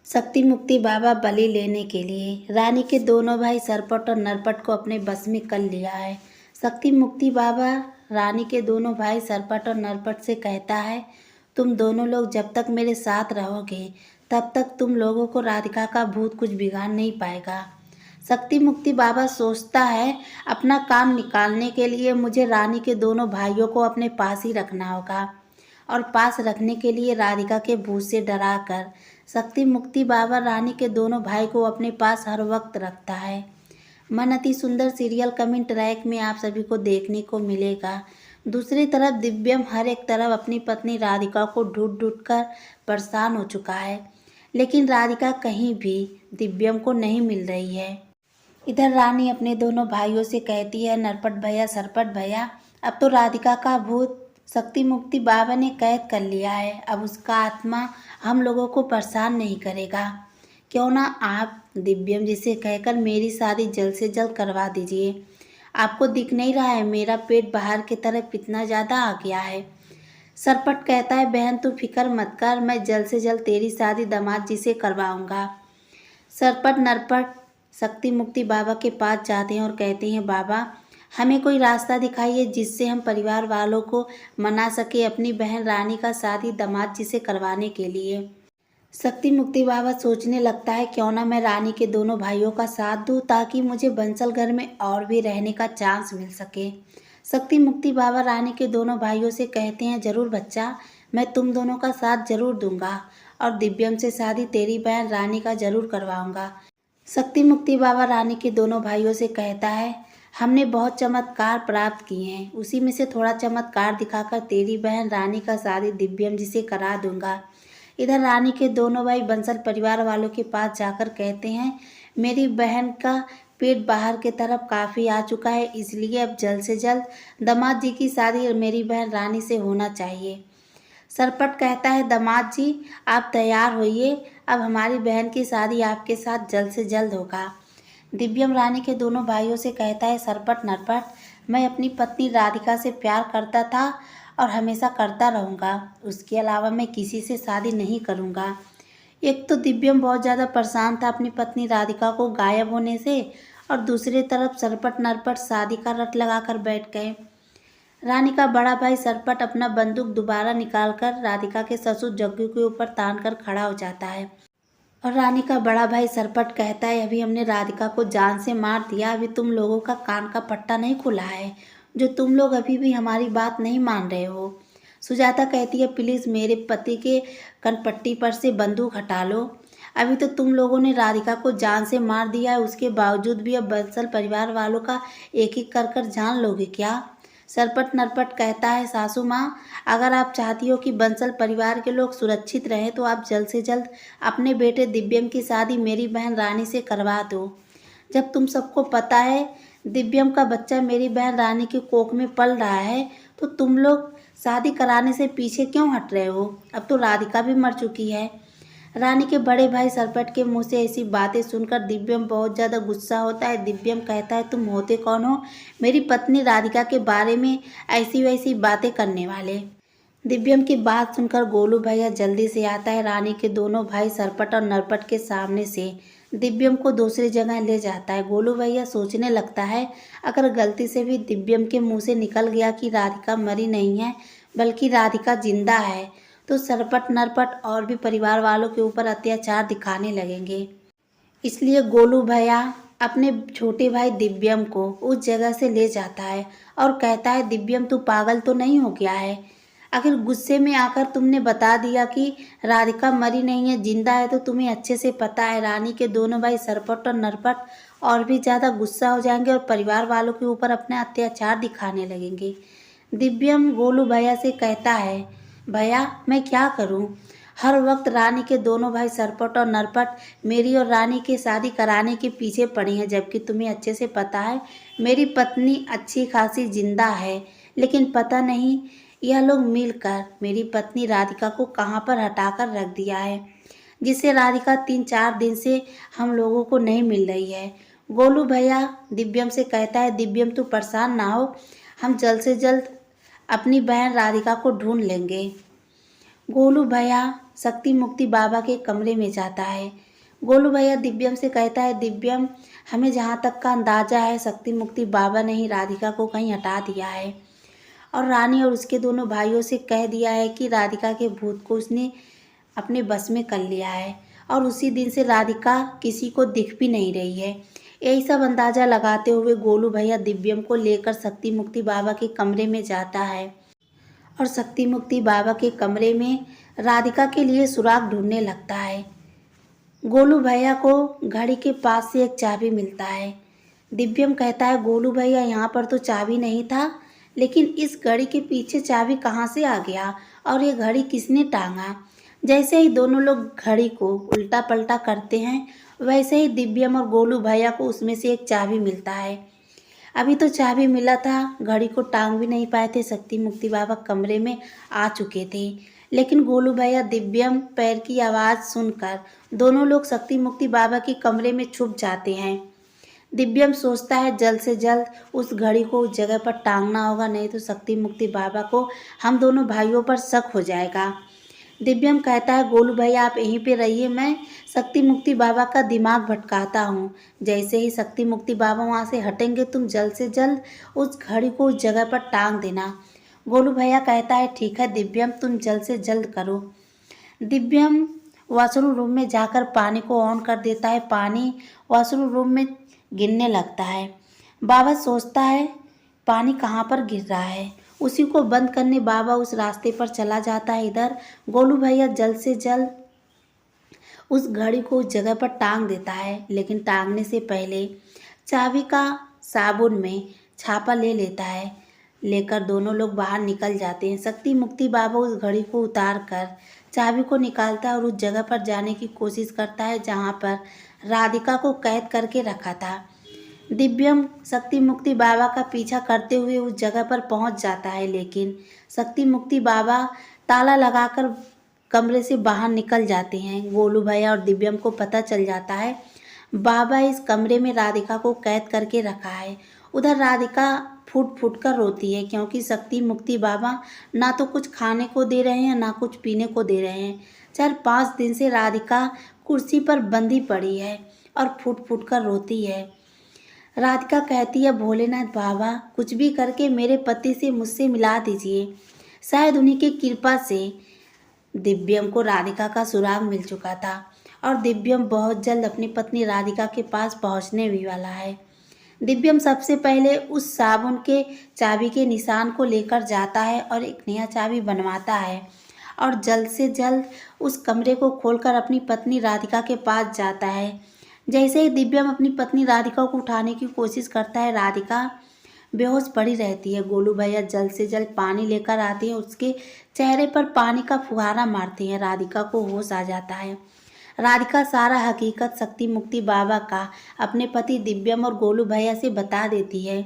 शक्ति मुक्ति बाबा बलि लेने के लिए रानी के दोनों भाई सरपट और नरपट को अपने बस में कर लिया है। शक्ति मुक्ति बाबा रानी के दोनों भाई सरपट और नरपट से कहता है, तुम दोनों लोग जब तक मेरे साथ रहोगे तब तक तुम लोगों को राधिका का भूत कुछ बिगाड़ नहीं पाएगा। शक्ति मुक्ति बाबा सोचता है, अपना काम निकालने के लिए मुझे रानी के दोनों भाइयों को अपने पास ही रखना होगा और पास रखने के लिए राधिका के भूत से डरा कर शक्ति मुक्ति बाबा रानी के दोनों भाई को अपने पास हर वक्त रखता है। मन अति सुंदर सीरियल कमिंग ट्रैक में आप सभी को देखने को मिलेगा। दूसरी तरफ दिव्यम हर एक तरफ अपनी पत्नी राधिका को ढूंढ ढूंढ कर परेशान हो चुका है, लेकिन राधिका कहीं भी दिव्यम को नहीं मिल रही है। इधर रानी अपने दोनों भाइयों से कहती है, नरपट भैया सरपट भैया, अब तो राधिका का भूत शक्ति मुक्ति बाबा ने कैद कर लिया है, अब उसका आत्मा हम लोगों को परेशान नहीं करेगा। क्यों ना आप दिव्यम जी से कहकर मेरी शादी जल्द से जल्द करवा दीजिए। आपको दिख नहीं रहा है मेरा पेट बाहर की तरफ कितना ज़्यादा आ गया है। सरपट कहता है, बहन तू फिक्र मत कर, मैं जल्द से जल्द तेरी शादी दामाद जी से करवाऊँगा। सरपट नरपट शक्ति मुक्ति बाबा के पास जाते हैं और कहते हैं, बाबा हमें कोई रास्ता दिखाइए जिससे हम परिवार वालों को मना सके अपनी बहन रानी का शादी दामाद जी से करवाने के लिए। शक्ति मुक्ति बाबा सोचने लगता है, क्यों ना मैं रानी के दोनों भाइयों का साथ दूं ताकि मुझे बंसल घर में और भी रहने का चांस मिल सके। शक्ति मुक्ति बाबा रानी के दोनों भाइयों से कहते हैं, जरूर बच्चा, मैं तुम दोनों का साथ जरूर दूंगा और दिव्यम से शादी तेरी बहन रानी का जरूर करवाऊंगा। शक्ति मुक्ति बाबा रानी के दोनों भाइयों से कहता है, हमने बहुत चमत्कार प्राप्त किए हैं, उसी में से थोड़ा चमत्कार दिखाकर तेरी बहन रानी का शादी दिव्यम जी से करा दूंगा। इधर रानी के दोनों भाई बंसल परिवार वालों के पास जाकर कहते हैं, मेरी बहन का पेट बाहर की तरफ काफ़ी आ चुका है, इसलिए अब जल्द से जल्द दामाद जी की शादी मेरी बहन रानी से होना चाहिए। सरपट कहता है, दामाद जी आप तैयार होइए, अब हमारी बहन की शादी आपके साथ जल्द से जल्द होगा। दिव्यम रानी के दोनों भाइयों से कहता है, सरपट नरपट, मैं अपनी पत्नी राधिका से प्यार करता था और हमेशा करता रहूँगा, उसके अलावा मैं किसी से शादी नहीं करूँगा। एक तो दिव्यम बहुत ज़्यादा परेशान था अपनी पत्नी राधिका को गायब होने से, और दूसरी तरफ सरपट नरपट शादी का रट लगा कर बैठ गए। रानी का बड़ा भाई सरपट अपना बंदूक दोबारा निकालकर राधिका के ससुर जग्गू के ऊपर तान कर खड़ा हो जाता है और रानी का बड़ा भाई सरपट कहता है, अभी हमने राधिका को जान से मार दिया, अभी तुम लोगों का कान का पट्टा नहीं खुला है, जो तुम लोग अभी भी हमारी बात नहीं मान रहे हो। सुजाता कहती है, प्लीज़ मेरे पति के कनपट्टी पर से बंदूक हटा लो, अभी तो तुम लोगों ने राधिका को जान से मार दिया है, उसके बावजूद भी अब बंसल परिवार वालों का एक एक कर कर जान लोगे क्या। सरपट नरपट कहता है, सासू माँ, अगर आप चाहती हो कि बंसल परिवार के लोग सुरक्षित रहें तो आप जल्द से जल्द अपने बेटे दिव्यम की शादी मेरी बहन रानी से करवा दो। जब तुम सबको पता है दिव्यम का बच्चा मेरी बहन रानी के कोख में पल रहा है, तो तुम लोग शादी कराने से पीछे क्यों हट रहे हो। अब तो राधिका भी मर चुकी है। रानी के बड़े भाई सरपट के मुंह से ऐसी बातें सुनकर दिव्यम बहुत ज़्यादा गुस्सा होता है। दिव्यम कहता है, तुम होते कौन हो मेरी पत्नी राधिका के बारे में ऐसी वैसी बातें करने वाले। दिव्यम की बात सुनकर गोलू भैया जल्दी से आता है, रानी के दोनों भाई सरपट और नरपट के सामने से दिव्यम को दूसरी जगह ले जाता है। गोलू भैया सोचने लगता है, अगर गलती से भी दिव्यम के मुँह से निकल गया कि राधिका मरी नहीं है बल्कि राधिका जिंदा है, तो सरपट नरपट और भी परिवार वालों के ऊपर अत्याचार दिखाने लगेंगे। इसलिए गोलू भैया अपने छोटे भाई दिव्यम को उस जगह से ले जाता है और कहता है, दिव्यम तू पागल तो नहीं हो गया है। अगर गुस्से में आकर तुमने बता दिया कि राधिका मरी नहीं है जिंदा है, तो तुम्हें अच्छे से पता है रानी के दोनों भाई सरपट और नरपट और भी ज़्यादा गुस्सा हो जाएंगे और परिवार वालों के ऊपर अपने अत्याचार दिखाने लगेंगे। दिव्यम गोलू भैया से कहता है, भैया मैं क्या करूं? हर वक्त रानी के दोनों भाई सरपट और नरपट मेरी और रानी की शादी कराने के पीछे पड़ी हैं, जबकि तुम्हें अच्छे से पता है मेरी पत्नी अच्छी खासी जिंदा है, लेकिन पता नहीं यह लोग मिलकर मेरी पत्नी राधिका को कहां पर हटाकर रख दिया है, जिससे राधिका 3-4 दिन से हम लोगों को नहीं मिल रही है। गोलू भैया दिव्यम से कहता है, दिव्यम तू परेशान ना हो, हम जल्द से जल्द अपनी बहन राधिका को ढूंढ लेंगे। गोलू भैया शक्ति मुक्ति बाबा के कमरे में जाता है। गोलू भैया दिव्यम से कहता है, दिव्यम, हमें जहाँ तक का अंदाजा है शक्ति मुक्ति बाबा ने ही राधिका को कहीं हटा दिया है और रानी और उसके दोनों भाइयों से कह दिया है कि राधिका के भूत को उसने अपने बस में कर लिया है और उसी दिन से राधिका किसी को दिख भी नहीं रही है। यही सब अंदाजा लगाते हुए गोलू भैया दिव्यम को लेकर शक्ति मुक्ति बाबा के कमरे में जाता है और शक्ति मुक्ति बाबा के कमरे में राधिका के लिए सुराग ढूंढने लगता है। गोलू भैया को घड़ी के पास से एक चाबी मिलता है। दिव्यम कहता है, गोलू भैया, यहाँ पर तो चाबी नहीं था, लेकिन इस घड़ी के पीछे चाबी कहाँ से आ गया और ये घड़ी किसने टांगा। जैसे ही दोनों लोग घड़ी को उल्टा पलटा करते हैं वैसे ही दिव्यम और गोलू भैया को उसमें से एक चाबी मिलता है। अभी तो चाबी मिला था, घड़ी को टांग भी नहीं पाए थे, शक्ति मुक्ति बाबा कमरे में आ चुके थे। लेकिन गोलू भैया दिव्यम पैर की आवाज़ सुनकर दोनों लोग शक्ति मुक्ति बाबा के कमरे में छुप जाते हैं। दिव्यम सोचता है जल्द से जल्द उस घड़ी को उस जगह पर टांगना होगा, नहीं तो शक्ति मुक्ति बाबा को हम दोनों भाइयों पर शक हो जाएगा। दिव्यम कहता है, गोलू भैया आप यहीं पे रहिए, मैं शक्ति मुक्ति बाबा का दिमाग भटकाता हूँ। जैसे ही शक्ति मुक्ति बाबा वहाँ से हटेंगे तुम जल्द से जल्द उस घड़ी को उस जगह पर टांग देना। गोलू भैया कहता है, ठीक है दिव्यम, तुम जल्द से जल्द करो। दिव्यम वॉशरूम रूम में जाकर पानी को ऑन कर देता है। पानी वॉशरूम रूम में गिरने लगता है। बाबा सोचता है पानी कहाँ पर गिर रहा है। उसी को बंद करने बाबा उस रास्ते पर चला जाता है। इधर गोलू भैया जल्द से जल्द उस घड़ी को उस जगह पर टांग देता है, लेकिन टांगने से पहले चाबी का साबुन में छापा ले लेता है। लेकर दोनों लोग बाहर निकल जाते हैं। शक्ति मुक्ति बाबा उस घड़ी को उतार कर चाबी को निकालता है और उस जगह पर जाने की कोशिश करता है जहाँ पर राधिका को कैद करके रखा था। दिव्यम शक्ति मुक्ति बाबा का पीछा करते हुए उस जगह पर पहुंच जाता है, लेकिन शक्ति मुक्ति बाबा ताला लगाकर कमरे से बाहर निकल जाते हैं। गोलू भैया और दिव्यम को पता चल जाता है बाबा इस कमरे में राधिका को कैद करके रखा है। उधर राधिका फूट फूट कर रोती है क्योंकि शक्ति मुक्ति बाबा ना तो कुछ खाने को दे रहे हैं ना कुछ पीने को दे रहे हैं। 4-5 दिन से राधिका कुर्सी पर बंधी पड़ी है और फूट फूट कर रोती है। राधिका कहती है, भोलेनाथ बाबा, कुछ भी करके मेरे पति से मुझसे मिला दीजिए। शायद उन्हीं की कृपा से दिव्यम को राधिका का सुराग मिल चुका था और दिव्यम बहुत जल्द अपनी पत्नी राधिका के पास पहुंचने भी वाला है। दिव्यम सबसे पहले उस साबुन के चाबी के निशान को लेकर जाता है और एक नया चाबी बनवाता है और जल्द से जल्द उस कमरे को खोलकर अपनी पत्नी राधिका के पास जाता है। जैसे ही दिव्यम अपनी पत्नी राधिका को उठाने की कोशिश करता है, राधिका बेहोश पड़ी रहती है। गोलू भैया जल्द से जल्द पानी लेकर आते हैं, उसके चेहरे पर पानी का फुहारा मारते हैं। राधिका को होश आ जाता है। राधिका सारा हकीकत शक्ति मुक्ति बाबा का अपने पति दिव्यम और गोलू भैया से बता देती है,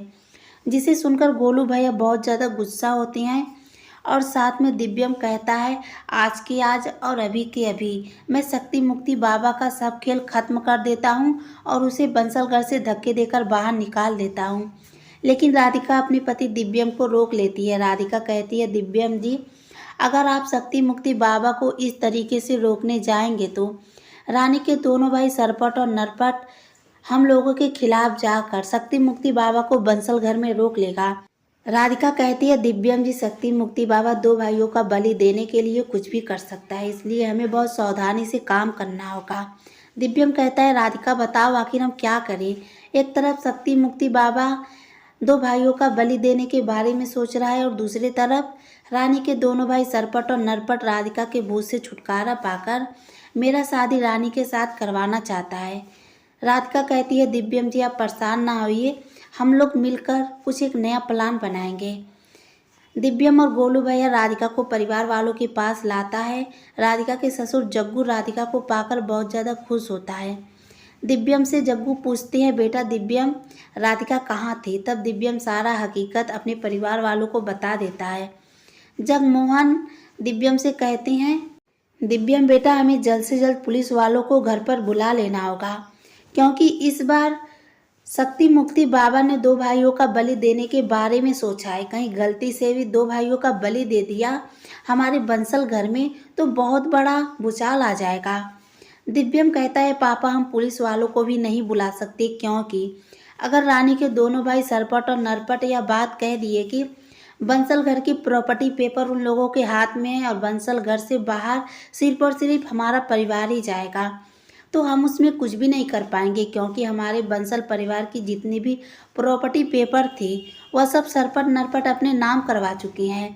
जिसे सुनकर गोलू भैया बहुत ज़्यादा गुस्सा होते हैं और साथ में दिव्यम कहता है, आज के आज और अभी के अभी मैं शक्ति मुक्ति बाबा का सब खेल खत्म कर देता हूँ और उसे बंसलगढ़ से धक्के देकर बाहर निकाल देता हूँ। लेकिन राधिका अपने पति दिव्यम को रोक लेती है। राधिका कहती है, दिव्यम जी, अगर आप शक्ति मुक्ति बाबा को इस तरीके से रोकने जाएंगे तो रानी के दोनों भाई सरपट और नरपट हम लोगों के खिलाफ जाकर शक्ति मुक्ति बाबा को बंसलघर में रोक लेगा। राधिका कहती है, दिव्यम जी, शक्ति मुक्ति बाबा 2 भाइयों का बलि देने के लिए कुछ भी कर सकता है, इसलिए हमें बहुत सावधानी से काम करना होगा। दिव्यम कहता है, राधिका बताओ आखिर हम क्या करें। एक तरफ शक्ति मुक्ति बाबा 2 भाइयों का बलि देने के बारे में सोच रहा है और दूसरी तरफ रानी के दोनों भाई सरपट और नरपट राधिका के भूत से छुटकारा पाकर मेरा शादी रानी के साथ करवाना चाहता है। राधिका कहती है, दिव्यम जी आप परेशान ना होइए, हम लोग मिलकर कुछ एक नया प्लान बनाएंगे। दिव्यम और गोलू भैया राधिका को परिवार वालों के पास लाता है। राधिका के ससुर जग्गू राधिका को पाकर बहुत ज़्यादा खुश होता है। दिव्यम से जग्गू पूछते हैं, बेटा दिव्यम, राधिका कहाँ थी। तब दिव्यम सारा हकीकत अपने परिवार वालों को बता देता है। जगमोहन दिव्यम से कहते हैं, दिव्यम बेटा, हमें जल्द से जल्द पुलिस वालों को घर पर बुला लेना होगा, क्योंकि इस बार शक्ति मुक्ति बाबा ने दो भाइयों का बलि देने के बारे में सोचा है। कहीं गलती से भी दो भाइयों का बलि दे दिया हमारे बंसल घर में तो बहुत बड़ा भूचाल आ जाएगा। दिव्यम कहता है पापा हम पुलिस वालों को भी नहीं बुला सकते, क्योंकि अगर रानी के दोनों भाई सरपट और नरपट यह बात कह दिए कि बंसल घर की प्रॉपर्टी पेपर उन लोगों के हाथ में है और बंसल घर से बाहर सिर्फ और सिर्फ हमारा परिवार ही जाएगा, तो हम उसमें कुछ भी नहीं कर पाएंगे, क्योंकि हमारे बंसल परिवार की जितनी भी प्रॉपर्टी पेपर थी वह सब सरपट नरपट अपने नाम करवा चुके हैं।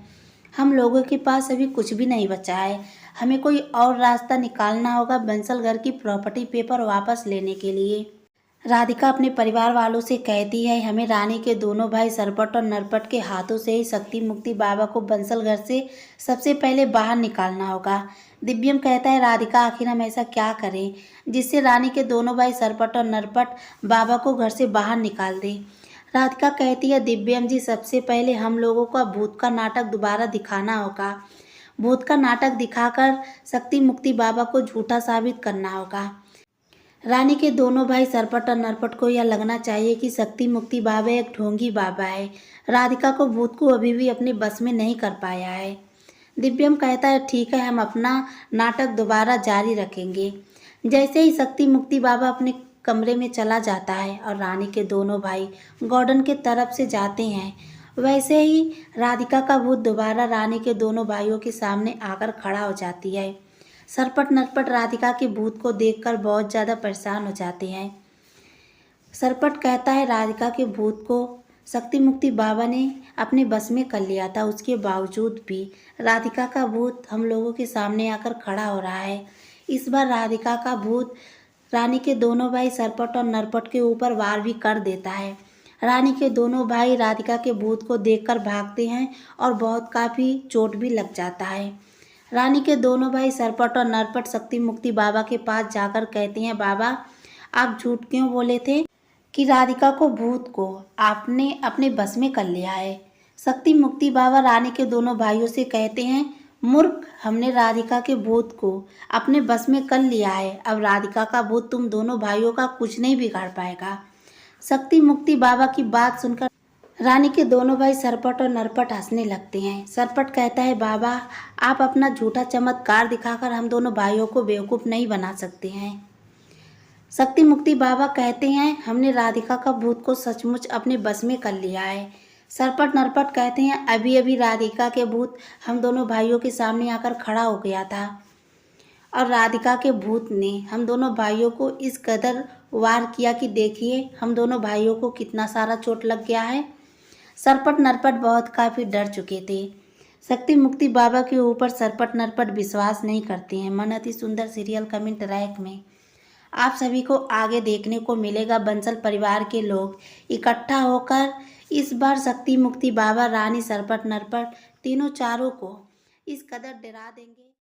हम लोगों के पास अभी कुछ भी नहीं बचा है। हमें कोई और रास्ता निकालना होगा बंसल घर की प्रॉपर्टी पेपर वापस लेने के लिए। राधिका अपने परिवार वालों से कहती है हमें रानी के दोनों भाई सरपट और नरपट के हाथों से ही शक्ति मुक्ति बाबा को बंसल घर से सबसे पहले बाहर निकालना होगा। दिव्यम कहता है राधिका आखिर हम ऐसा क्या करें जिससे रानी के दोनों भाई सरपट और नरपट बाबा को घर से बाहर निकाल दे। राधिका कहती है दिव्यम जी सबसे पहले हम लोगों का भूत का नाटक दोबारा दिखाना होगा। भूत का नाटक दिखाकर शक्ति मुक्ति बाबा को झूठा साबित करना होगा। रानी के दोनों भाई सरपट और नरपट को यह लगना चाहिए कि शक्ति मुक्ति बाबा एक ढोंगी बाबा है। राधिका को भूत को अभी भी अपने बस में नहीं कर पाया है। दिव्यम कहता है ठीक है हम अपना नाटक दोबारा जारी रखेंगे। जैसे ही शक्ति मुक्ति बाबा अपने कमरे में चला जाता है और रानी के दोनों भाई गार्डन के तरफ से जाते हैं, वैसे ही राधिका का भूत दोबारा रानी के दोनों भाइयों के सामने आकर खड़ा हो जाती है। सरपट नरपट राधिका के भूत को देखकर बहुत ज़्यादा परेशान हो जाते हैं। सरपट कहता है राधिका के भूत को शक्ति मुक्ति बाबा ने अपने बस में कर लिया था, उसके बावजूद भी राधिका का भूत हम लोगों के सामने आकर खड़ा हो रहा है। इस बार राधिका का भूत रानी के दोनों भाई सरपट और नरपट के ऊपर वार भी कर देता है। रानी के दोनों भाई राधिका के भूत को देखकर भागते हैं और बहुत काफ़ी चोट भी लग जाता है। रानी के दोनों भाई सरपट और नरपट शक्ति मुक्ति बाबा के पास जाकर कहते हैं बाबा आप झूठ क्यों बोले थे कि राधिका को भूत को आपने अपने बस में कर लिया है। शक्ति मुक्ति बाबा रानी के दोनों भाइयों से कहते हैं मूर्ख हमने राधिका के भूत को अपने बस में कर लिया है, अब राधिका का भूत तुम दोनों भाइयों का कुछ नहीं बिगाड़ पाएगा। शक्ति मुक्ति बाबा की बात सुनकर रानी के दोनों भाई सरपट और नरपट हंसने लगते हैं। सरपट कहता है बाबा आप अपना झूठा चमत्कार दिखाकर हम दोनों भाइयों को बेवकूफ़ नहीं बना सकते हैं। शक्ति मुक्ति बाबा कहते हैं हमने राधिका का भूत को सचमुच अपने बस में कर लिया है। सरपट नरपट कहते हैं अभी अभी राधिका के भूत हम दोनों भाइयों के सामने आकर खड़ा हो गया था और राधिका के भूत ने हम दोनों भाइयों को इस कदर वार किया कि देखिए हम दोनों भाइयों को कितना सारा चोट लग गया है। सरपट नरपट बहुत काफ़ी डर चुके थे। शक्ति मुक्ति बाबा के ऊपर सरपट नरपट विश्वास नहीं करते हैं। मन अति सुंदर सीरियल कमेंट रैक में आप सभी को आगे देखने को मिलेगा बंसल परिवार के लोग इकट्ठा होकर इस बार शक्ति मुक्ति बाबा रानी सरपट नरपट तीनों चारों को इस कदर डरा देंगे।